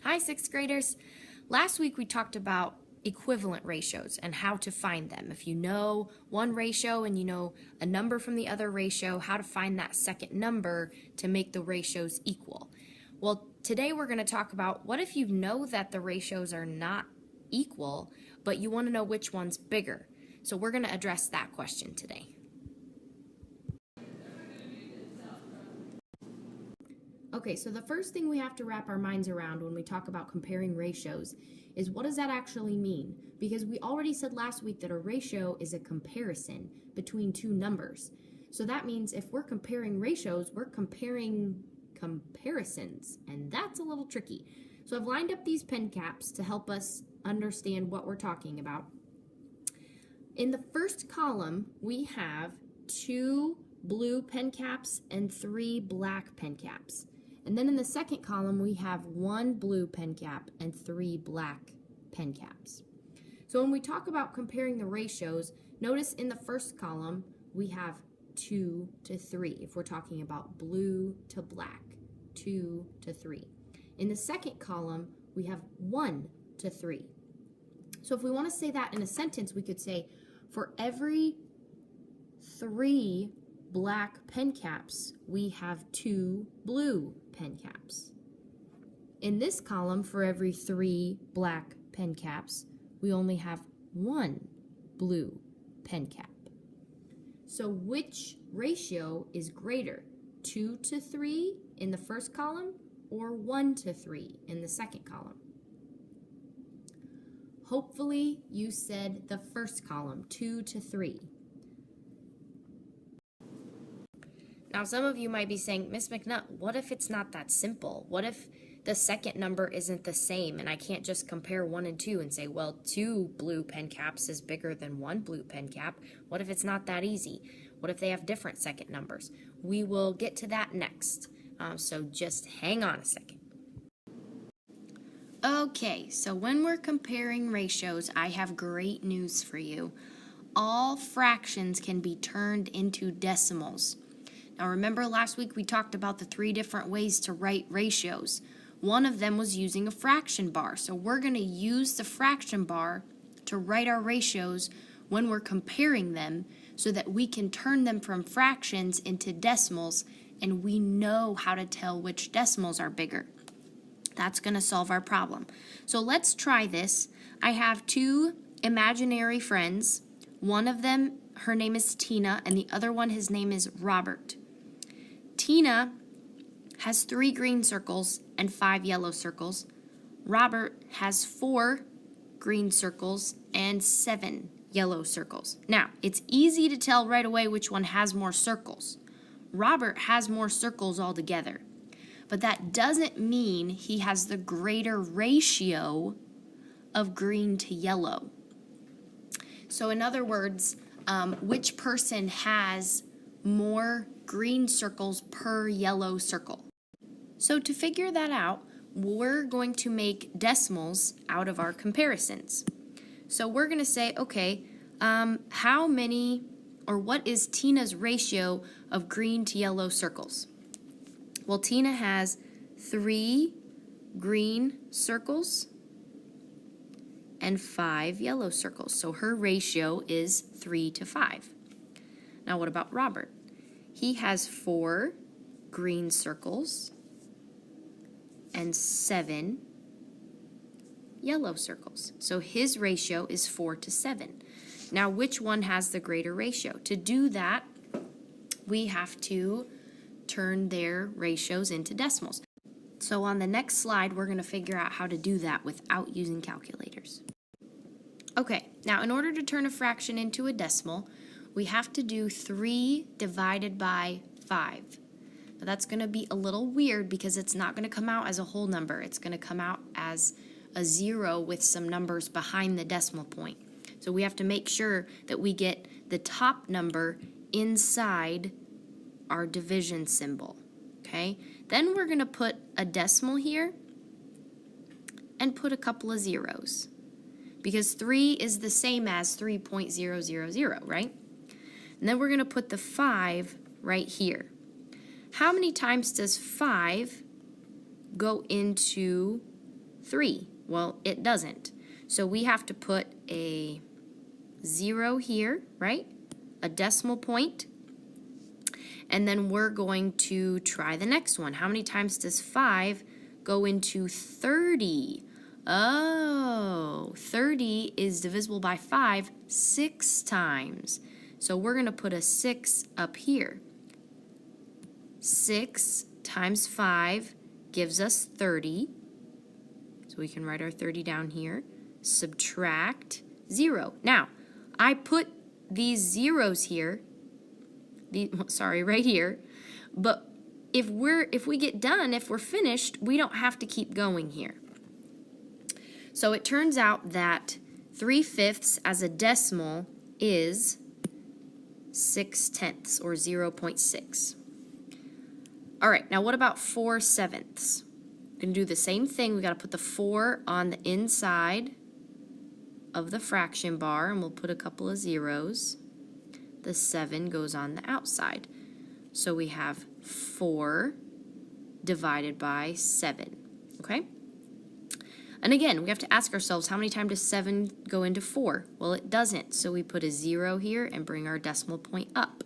Hi, sixth graders. Last week we talked about equivalent ratios and how to find them. If you know one ratio and you know a number from the other ratio, how to find that second number to make the ratios equal. Well, today we're going to talk about what if you know that the ratios are not equal, but you want to know which one's bigger. So we're going to address that question today. Okay, so the first thing we have to wrap our minds around when we talk about comparing ratios is what does that actually mean? Because we already said last week that a ratio is a comparison between two numbers. So that means if we're comparing ratios, we're comparing comparisons, and that's a little tricky. So I've lined up these pen caps to help us understand what we're talking about. In the first column, we have 2 blue pen caps and 3 black pen caps. And then in the second column, we have 1 blue pen cap and 3 black pen caps. So when we talk about comparing the ratios, notice in the first column, we have 2 to 3, if we're talking about blue to black, 2 to 3. In the second column, we have 1 to 3. So if we want to say that in a sentence, we could say, for every 3 black pen caps, we have 2 blue pen caps. In this column, for every 3 black pen caps, we only have 1 blue pen cap. So which ratio is greater, 2 to 3 in the first column or 1 to 3 in the second column? Hopefully you said the first column, 2 to 3. Now, some of you might be saying, Miss McNutt, what if it's not that simple? What if the second number isn't the same and I can't just compare 1 and 2 and say, well, 2 blue pen caps is bigger than 1 blue pen cap? What if it's not that easy? What if they have different second numbers? We will get to that next, so just hang on a second. Okay, so when we're comparing ratios, I have great news for you. All fractions can be turned into decimals. Now remember last week we talked about the 3 different ways to write ratios. One of them was using a fraction bar. So we're going to use the fraction bar to write our ratios when we're comparing them so that we can turn them from fractions into decimals and we know how to tell which decimals are bigger. That's going to solve our problem. So let's try this. I have 2 imaginary friends. One of them, her name is Tina, and the other one, his name is Robert. Tina has 3 green circles and 5 yellow circles. Robert has 4 green circles and 7 yellow circles. Now, it's easy to tell right away which one has more circles. Robert has more circles altogether, but that doesn't mean he has the greater ratio of green to yellow. So in other words, which person has more green circles per yellow circle? So to figure that out, we're going to make decimals out of our comparisons. So we're going to say, okay, how many or what is Tina's ratio of green to yellow circles? Well, Tina has 3 green circles and 5 yellow circles. So her ratio is 3 to 5. Now what about Robert? He has 4 green circles and 7 yellow circles. So his ratio is 4 to 7. Now which one has the greater ratio? To do that, we have to turn their ratios into decimals. So on the next slide, we're going to figure out how to do that without using calculators. Okay, now in order to turn a fraction into a decimal, we have to do 3 divided by 5. Now that's going to be a little weird because it's not going to come out as a whole number. It's going to come out as a 0 with some numbers behind the decimal point. So we have to make sure that we get the top number inside our division symbol. Okay? Then we're going to put a decimal here and put a couple of zeros, because 3 is the same as 3.000, right? And then we're going to put the 5 right here. How many times does 5 go into 3. Well, it doesn't. So we have to put a 0 here, right? A decimal point. And then we're going to try the next one. How many times does 5 go into 30? Oh, 30 is divisible by 5 6 times. So we're going to put a 6 up here. 6 times 5 gives us 30. So we can write our 30 down here. Subtract 0. Now, I put these zeros here. Right here. But if we get done, if we're finished, we don't have to keep going here. So it turns out that 3/5 as a decimal is 6/10 or 0.6. All right, now what about 4/7? We can do the same thing. We got to put the 4 on the inside of the fraction bar, and we'll put a couple of zeros. The 7 goes on the outside. So we have 4 divided by 7, okay? And again, we have to ask ourselves, how many times does 7 go into 4? Well, it doesn't, so we put a 0 here and bring our decimal point up.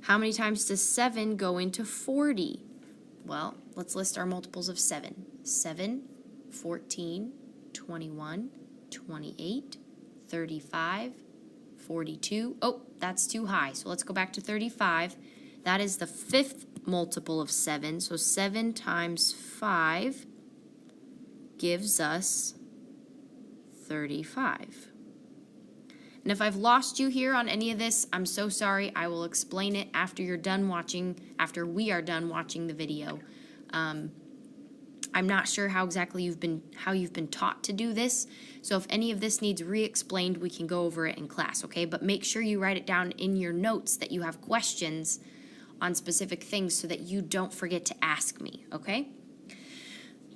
How many times does 7 go into 40? Well, let's list our multiples of 7. 7, 14, 21, 28, 35, 42. Oh, that's too high. So let's go back to 35. That is the 5th multiple of 7. So 7 times 5 gives us 35. And if I've lost you here on any of this, I'm so sorry. I will explain it after we are done watching the video. I'm not sure how exactly you've been taught to do this. So if any of this needs re-explained, we can go over it in class, okay? But make sure you write it down in your notes that you have questions on specific things so that you don't forget to ask me, okay?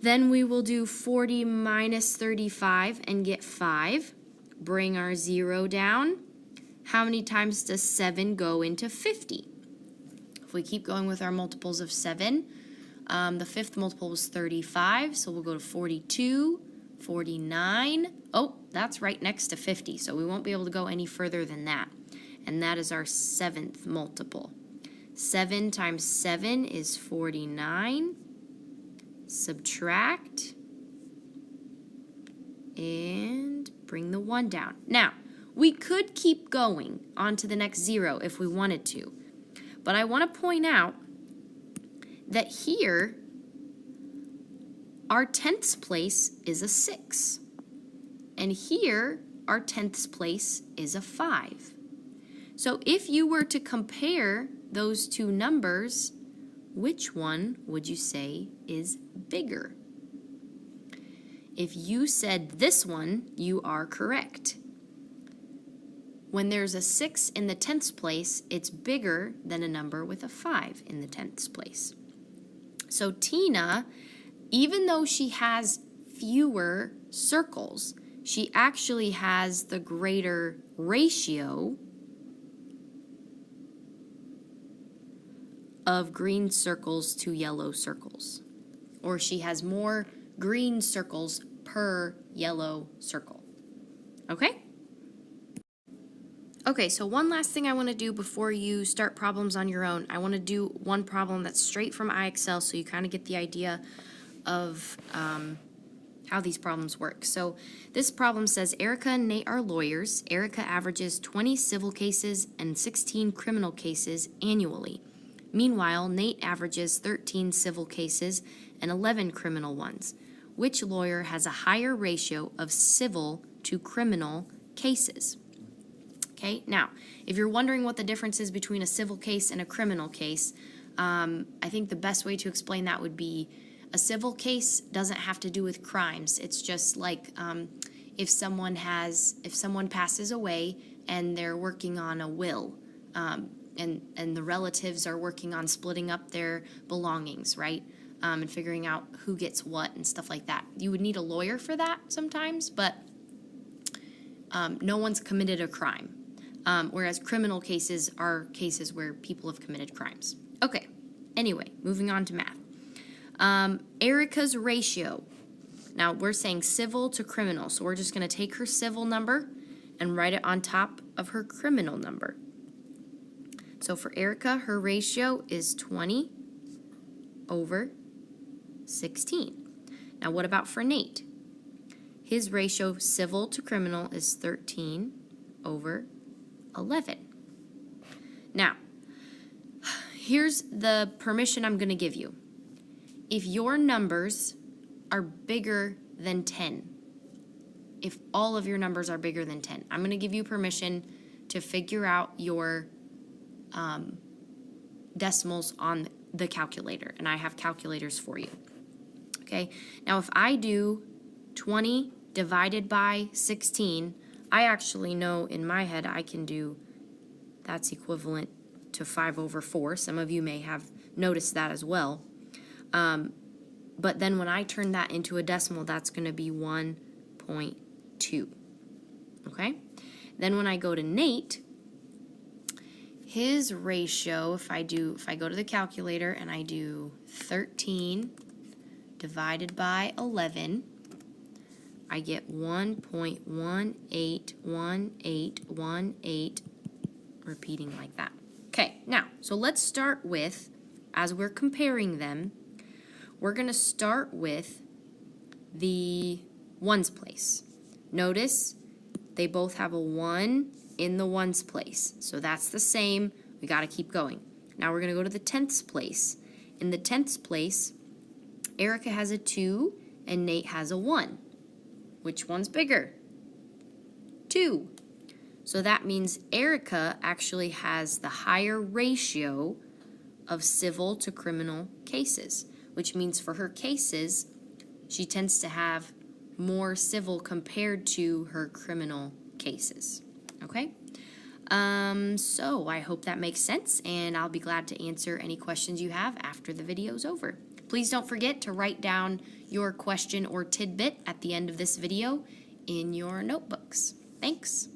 Then we will do 40 minus 35 and get 5. Bring our 0 down. How many times does 7 go into 50? If we keep going with our multiples of 7, the 5th multiple was 35, so we'll go to 42, 49. Oh, that's right next to 50, so we won't be able to go any further than that. And that is our 7th multiple. 7 times 7 is 49. Subtract. And bring the 1 down. Now, we could keep going on to the next 0 if we wanted to. But I want to point out that here, our 10ths place is a 6. And here, our 10ths place is a 5. So if you were to compare those two numbers, which one would you say is bigger? If you said this one, you are correct. When there's a 6 in the 10ths place, it's bigger than a number with a 5 in the 10ths place. So Tina, even though she has fewer circles, she actually has the greater ratio of green circles to yellow circles. Or she has more green circles per yellow circle. Okay? Okay, so one last thing I want to do before you start problems on your own. I want to do one problem that's straight from IXL so you kind of get the idea of how these problems work. So this problem says Erica and Nate are lawyers. Erica averages 20 civil cases and 16 criminal cases annually. Meanwhile, Nate averages 13 civil cases and 11 criminal ones. Which lawyer has a higher ratio of civil to criminal cases? Okay, now, if you're wondering what the difference is between a civil case and a criminal case, I think the best way to explain that would be a civil case doesn't have to do with crimes. It's just like if someone passes away and they're working on a will, and the relatives are working on splitting up their belongings, right? And figuring out who gets what and stuff like that. You would need a lawyer for that sometimes, but no one's committed a crime. Whereas criminal cases are cases where people have committed crimes. Okay, anyway, moving on to math. Erica's ratio. Now, we're saying civil to criminal, so we're just going to take her civil number and write it on top of her criminal number. So for Erica, her ratio is 20 over 16. Now, what about for Nate? His ratio civil to criminal is 13 over 11. Now, here's the permission I'm going to give you. If your numbers are bigger than 10, if all of your numbers are bigger than 10, I'm going to give you permission to figure out your decimals on the calculator, and I have calculators for you. Okay, now if I do 20 divided by 16, I actually know in my head I can do, that's equivalent to 5 over 4. Some of you may have noticed that as well. But then when I turn that into a decimal, that's going to be 1.2. Okay? Then when I go to Nate, his ratio, if I go to the calculator and I do 13 divided by 11, I get 1.181818, repeating like that. Okay, now, so let's start with, as we're comparing them, we're going to start with the ones place. Notice they both have a 1 in the ones place, so that's the same. We got to keep going. Now we're going to go to the tenths place. In the tenths place, Erica has a 2 and Nate has a 1. Which one's bigger? 2. So that means Erica actually has the higher ratio of civil to criminal cases, which means for her cases, she tends to have more civil compared to her criminal cases. Okay? So I hope that makes sense, and I'll be glad to answer any questions you have after the video's over. Please don't forget to write down your question or tidbit at the end of this video in your notebooks. Thanks.